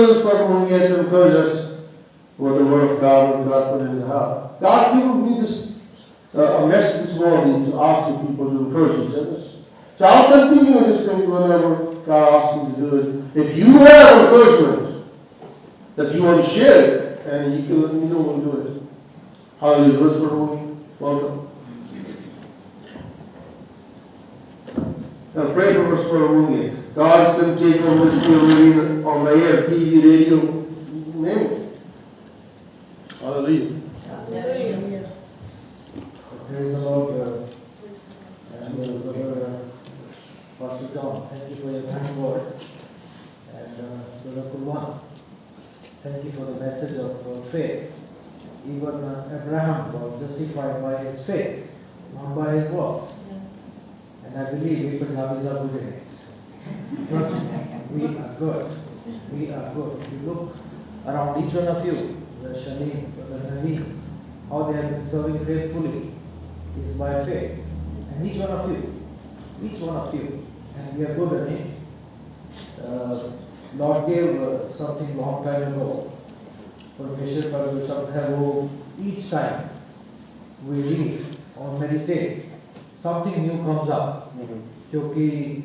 was from whom he had to encourage us with the word of God, what God put in his heart. God gave me this a message this morning to ask the people to encourage each other. So I'll continue with this thing whenever God asks me to do it. If you have encouragement that you want to share it, and you can let me know when you do it. Hallelujah. Let's go. Welcome. Now pray for us for a moment. God's going to take over this thing on the air, TV, radio, name it. Hallelujah. Hallelujah. Praise the Lord. And Brother Pastor John, thank you for your kind word. And Brother Kulwan, thank you for the message of faith. Even Abraham was justified by his faith, not by his works. Yes. And I believe we Punjabis are good in it. Trust me, we are good. We are good. If you look around each one of you, the Shalim, the Naveen, how they have been serving faithfully is by faith. And each one of you, and we are good at it. Lord gave something long time ago. Parmeshwar Parv Shabd hai wo, each time we read or meditate, something new comes up. क्योंकि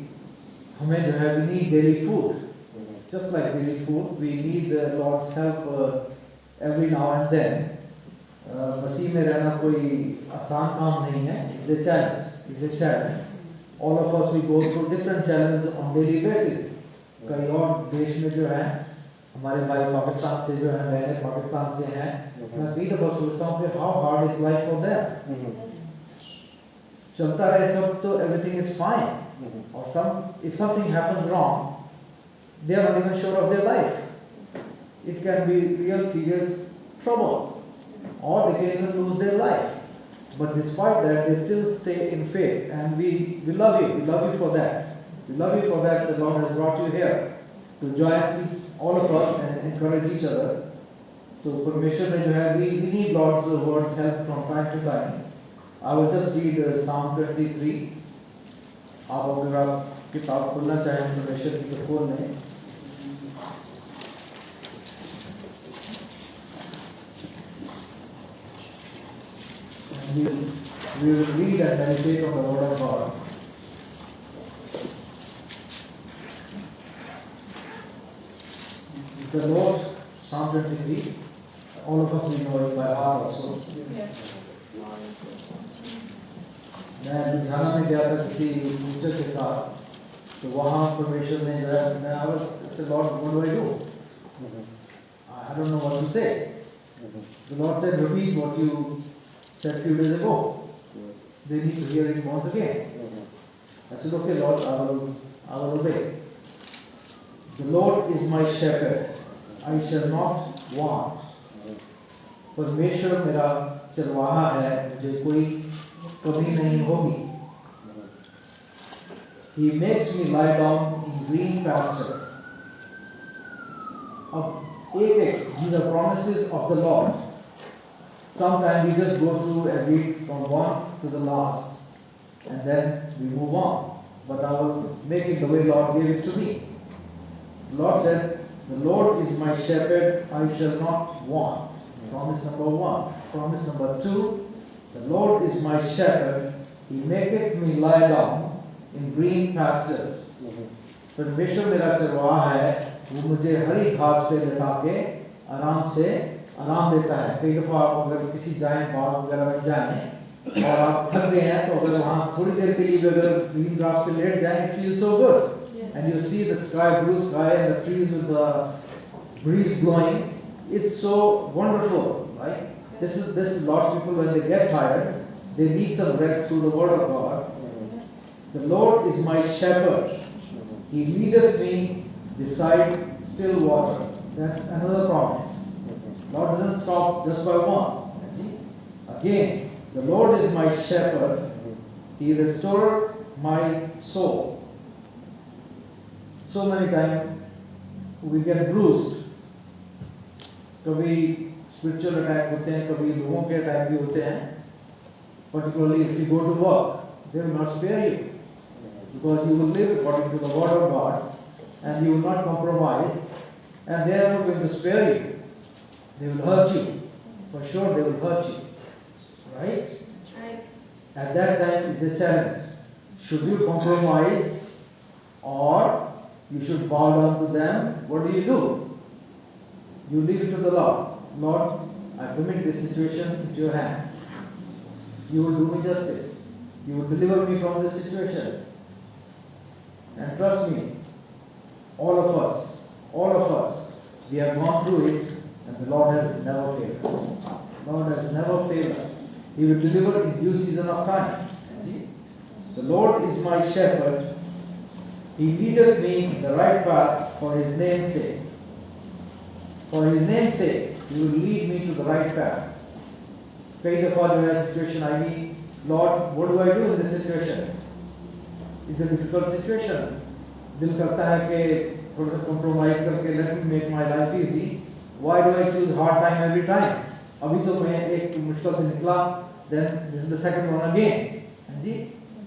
हमें जो है we need daily food. Just like daily food, we need the Lord's help every now and then. मसीह में रहना कोई आसान काम नहीं है. It's a challenge. It's a challenge. All of us we go through different challenges on daily basis. कई और देश में जो है हमारे भाई पाकिस्तान से जो है बहनें पाकिस्तान से हैं. मैं कई दफा सोचता हूँ कि how hard is life for them. चलता रहे सब तो everything is fine. Or if something happens wrong, they are not even sure of their life. It can be real serious trouble, or they can even lose their life. But despite that, they still stay in faith, and we love you. We love you for that. We love you for that. The Lord has brought you here to join all of us and encourage each other. So, Parmeshwar ne jo hai, we need Lord's words help from time to time. I will just read Psalm 23. आप अगर आप किताब खोलना चाहें परमेश्वर की तो खोल लें. We will read and meditate on the Word of God. The Lord, Psalm 23, all of us we know it by heart also. मैं लुधियाना में गया था किसी टीचर के साथ, तो वहाँ परमेश्वर ने मैं said, Lord, what do I do? I don't know what to say. The Lord said, repeat what you said a few days ago. They need to hear it once again. I said, okay, Lord, I will obey. The Lord is my shepherd, I shall not want. परमेश्वर मेरा चरवाहा है, मुझे कोई कमी नहीं होगी. He makes me lie down in green pasture. अब एक these are promises of the Lord. Sometimes we just go through and read from one to the last, and then we move on. But I will make it the way Lord gave it to me. The Lord said, the Lord is my shepherd, I shall not want. Promise number 1. Promise number 2, the Lord is my shepherd, He maketh me lie down in green pastures. परमेश्वर मेरा चरवाहा है, वो मुझे हरी घास पे लिटा के आराम देता है. कई दफा आप अगर किसी जाएं बाग वगैरह में जाएं और आप थक गए हैं, तो अगर वहाँ थोड़ी देर के लिए अगर ग्रीन ग्रास पे लेट जाएं, it feels so good. And you see the sky, blue sky, and the trees with the breeze blowing. It's so wonderful, right? This is lots of people when they get tired, they need some rest through the Word of God. The Lord is my shepherd. He leadeth me beside still water. That's another promise. Lord doesn't stop just by one. Again, the Lord is my shepherd. He restored my soul. So many times we get bruised. कभी spiritual attack होते हैं, कभी लोगों के attack भी होते हैं. Particularly if you go to work, they will not spare you, because you will live according to the Word of God, and you will not compromise and they are not going to spare you. They will hurt you. For sure they will hurt you. Right? At that time it's a challenge. Should you compromise or you should bow down to them? What do? You leave it to the Lord. Lord, I commit this situation into your hand. You will do me justice. You will deliver me from this situation. And trust me, all of us, we have gone through it, and the Lord has never failed us. Lord has never failed us. He will deliver in due season of time. The Lord is my shepherd. He leadeth me in the right path for his name's sake. For his name's sake, he will lead me to the right path. कई दफा जो है situation आएगी, Lord, what do I do in this situation? It's a difficult situation. दिल करता है कि थोड़ा सा compromise करके let me make my life easy. Why do I choose hard time every time? अभी तो मैं एक मुश्किल से निकला, then this is the second one again.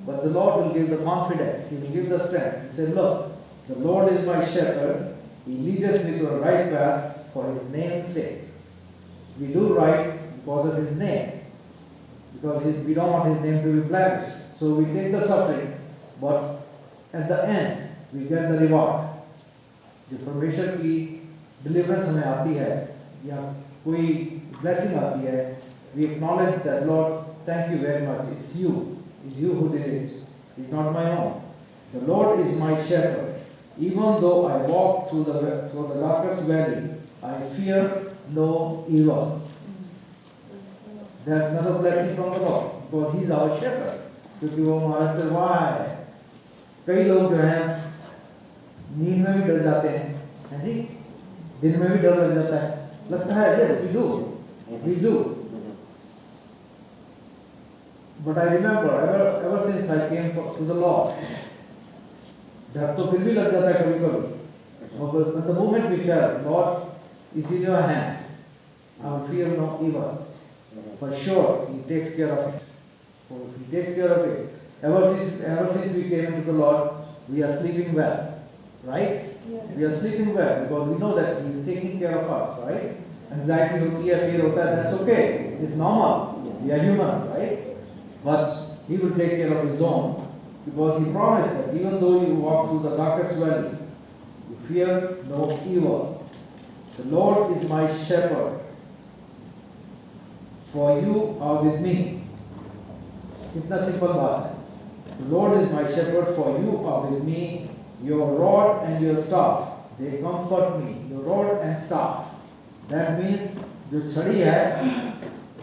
But the Lord will give the confidence. He will give the strength. He said, look, the Lord is my shepherd. He leadeth me to the right path for his name's sake. We do right because of his name. Because we don't want his name to be blemished. So we take the suffering, but at the end, we get the reward. जो परमेश्वर की deliverance हमें आती है, या कोई blessing आती है, we acknowledge that, Lord, thank you very much. It's you. It's you who did it. It's not my own. The Lord is my shepherd. Even though I walk through the darkest valley, I fear no evil. That's another blessing from the Lord, because He's our shepherd. क्योंकि वो हमारा चरवाहा है. कई लोग जो हैं नींद में भी डर जाते हैं, हैं जी? दिन में भी डर लग जाता है. लगता है, yes, we do. But I remember, ever since I came to the Lord, डर तो फिर भी लग जाता है कभी-कभी. But the moment we tell, Lord, is in your hand, I will fear no evil. For sure, He takes care of it. He takes care of it. Ever since we came into the Lord, we are sleeping well, right? Yes. We are sleeping well because we know that He is taking care of us, right? Anxiety होती है, fear होता है, that's okay. It's normal. We are human, right? But He will take care of His own, because He promised that even though you walk through the darkest valley, you fear no evil. The Lord is my shepherd, for you are with me. कितना simple बात है. The Lord is my shepherd, for you are with me. Your rod and your staff, they comfort me. Your rod and staff. That means जो छड़ी है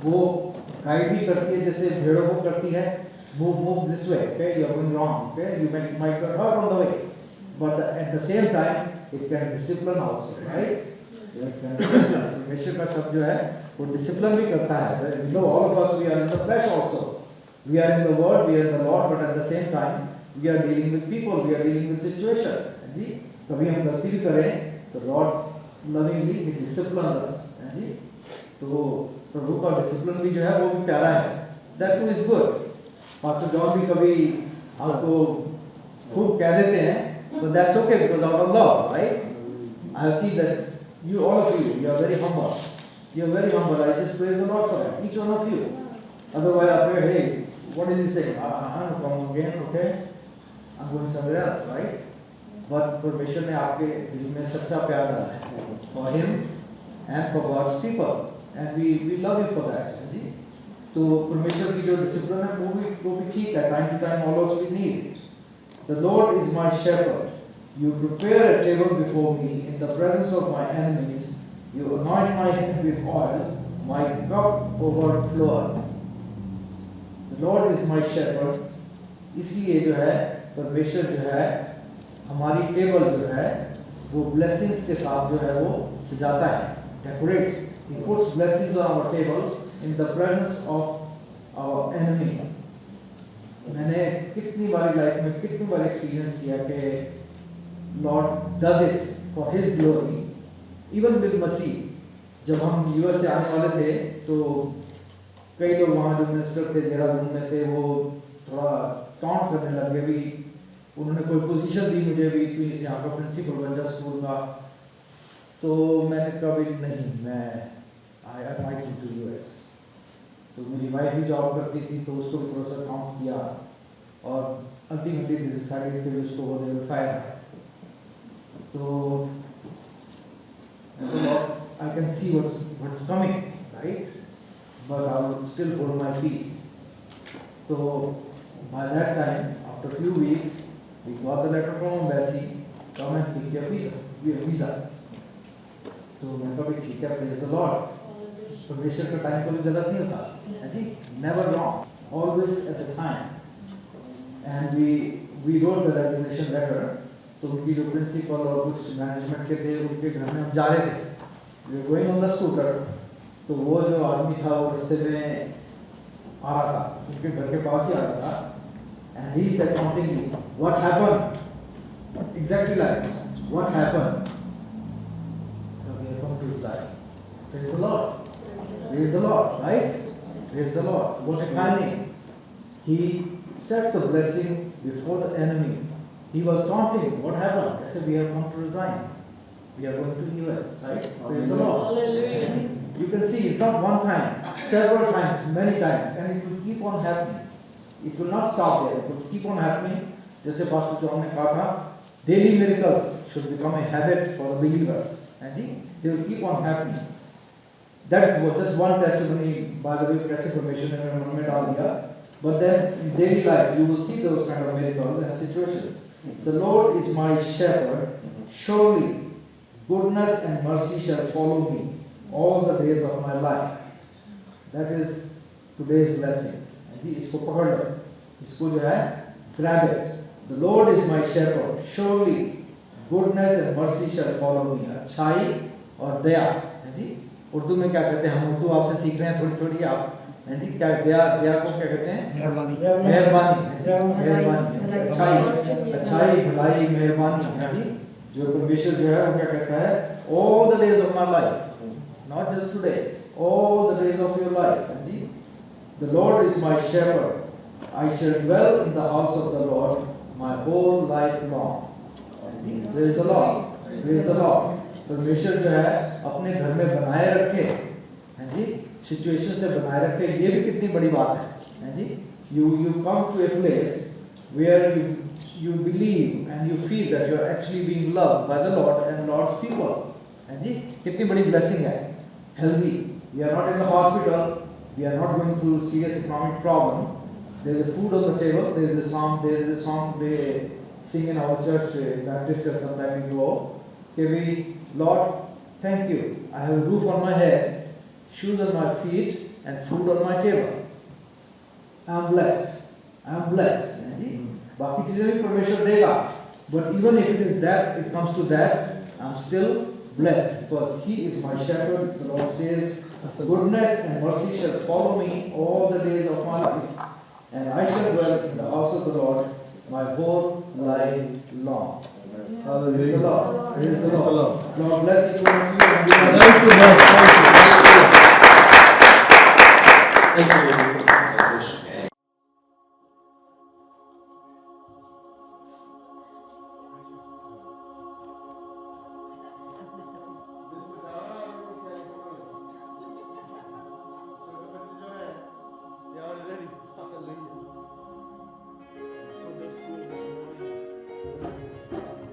वो guide भी करती है, जैसे भेड़ों को करती है. Move this way, okay? You are going wrong, okay? You might get hurt on the way, but at the same time it can discipline also, right? It can discipline. परमेश्वर का शब्द जो है वो discipline भी करता है. You know, all of us, we are in the flesh also. We are in the world, we are in the Lord, but at the same time we are dealing with people, we are dealing with situation. जी, कभी हम गलती भी करें तो Lord lovingly He disciplines us. जी, तो प्रभु का discipline भी जो है वो भी प्यारा है. That too is good. Pastor John भी कभी आपको खूब कह देते हैं, but that's okay because out of love, right? I have seen that you, all of you are very humble. You are very humble. I just praise the Lord for that, each one of you. Otherwise, I pray, hey, what is he saying? I'm coming again, okay? I'm going somewhere else, right? But परमेश्वर ने आपके दिल में सच्चा प्यार डाला है for Him and for God's people, and we love you for that. जी, तो परमेश्वर की जो डिसिप्लिन है वो भी ठीक है. Time to time, all of us we need it. The Lord is my shepherd. You prepare a table before me in the presence of my enemies. You anoint my head with oil. My cup overflows. The Lord is my shepherd. इसलिए जो है परमेश्वर जो है हमारी table जो है वो blessings के साथ जो है वो सजाता है, decorates. He puts blessings on our table in the presence of our enemy. मैंने कितनी बार लाइफ में कितनी बार एक्सपीरियंस किया कि Lord does it for His glory. Even with मसीह, जब हम यूएस से आने वाले थे तो कई लोग वहाँ जो मिनिस्टर थे देहरादून में थे वो थोड़ा टॉन्ट करने लगे. भी उन्होंने कोई पोजीशन दी मुझे भी, प्लीज यहाँ का प्रिंसिपल बन जा स्कूल का. तो मैंने कहा भाई नहीं, मैं I might go to US. तो मेरी वाइफ भी जॉब करती थी, तो उसको भी थोड़ा सा काउंट किया, और अल्टीमेटली डिसाइडेड कि उसको वो दे फायर। तो I can see what's coming, right? But I will still hold my peace. So by that time, after a few weeks, we got the letter from embassy, come and pick your visa. तो मैं कहा ठीक है, praise the Lord. परमेश्वर का time कभी गलत नहीं होता, है जी, never wrong, always at the time. And we wrote the resignation letter. तो उनकी जो प्रिंसिपल और कुछ मैनेजमेंट के थे, उनके घर में हम जा रहे थे, we were going on the scooter. तो वो जो आदमी था वो रास्ते में आ रहा था, उनके घर के पास ही आ रहा था, and he said tauntingly, what happened? Exactly like this, what happened? We have come to resign. Praise the Lord. Praise the Lord, right? Praise the Lord. What a timing. He sets the blessing before the enemy. He was taunting. What happened? I said, we have come to resign. We are going to US, right? Praise the Lord. Hallelujah. You can see it's not one time, several times, many times, and it will keep on happening. It will not stop there. It will keep on happening. जैसे pastor John ने कहा था, daily miracles should become a habit for the believers, and they will keep on happening. That's just one testimony, by the way, कैसे परमेश्वर ने मेरे मन में डाल दिया. But then in daily life, you will see those kind of miracles and situations. The Lord is my shepherd; surely goodness and mercy shall follow me all the days of my life. That is today's blessing. इसको पकड़ लो, इसको जो है grab it. The Lord is my shepherd; surely goodness and mercy shall follow me. अच्छाई और दया, है जी. उर्दू में क्या कहते हैं, हम उर्दू आपसे सीख रहे हैं थोड़ी थोड़ी, आप है जी, क्या दया को क्या कहते हैं? मेहरबानी, मेहरबानी, अच्छाई, भलाई, मेहरबानी, है जी. जो परमेश्वर जो है वो क्या कहता है, all the days of my life, not just today, all the days of your life, है जी. The Lord is my shepherd; I shall dwell in the house of the Lord my whole life long. Praise the Lord. Praise the Lord. परमेश्वर जो है अपने घर में बनाए रखे, हैं जी, सिचुएशन से बनाए रखे, ये भी कितनी बड़ी बात है, हैं जी. You come to a place where you believe and you feel that you are actually being loved by the Lord and Lord's people, हैं जी. कितनी बड़ी blessing है. Healthy. We are not in the hospital. We are not going through serious economic problem. There is a food on the table. There is a song they sing in our church, Baptist church, sometime we go. Okay, Lord, thank you. I have a roof on my head, shoes on my feet, and food on my table. I am blessed. I am blessed. बाकी चीजें भी परमेश्वर देगा. But even if it is that, it comes to that, I am still blessed because He is my shepherd. The Lord says, goodness and mercy shall follow me all the days of my life, and I shall dwell in the house of the Lord my whole life long. Praise the Lord. Praise the Lord. Lord bless each one of you. Thank you, Lord. Thank you. Thank you. Ready? Hallelujah. So good school this morning.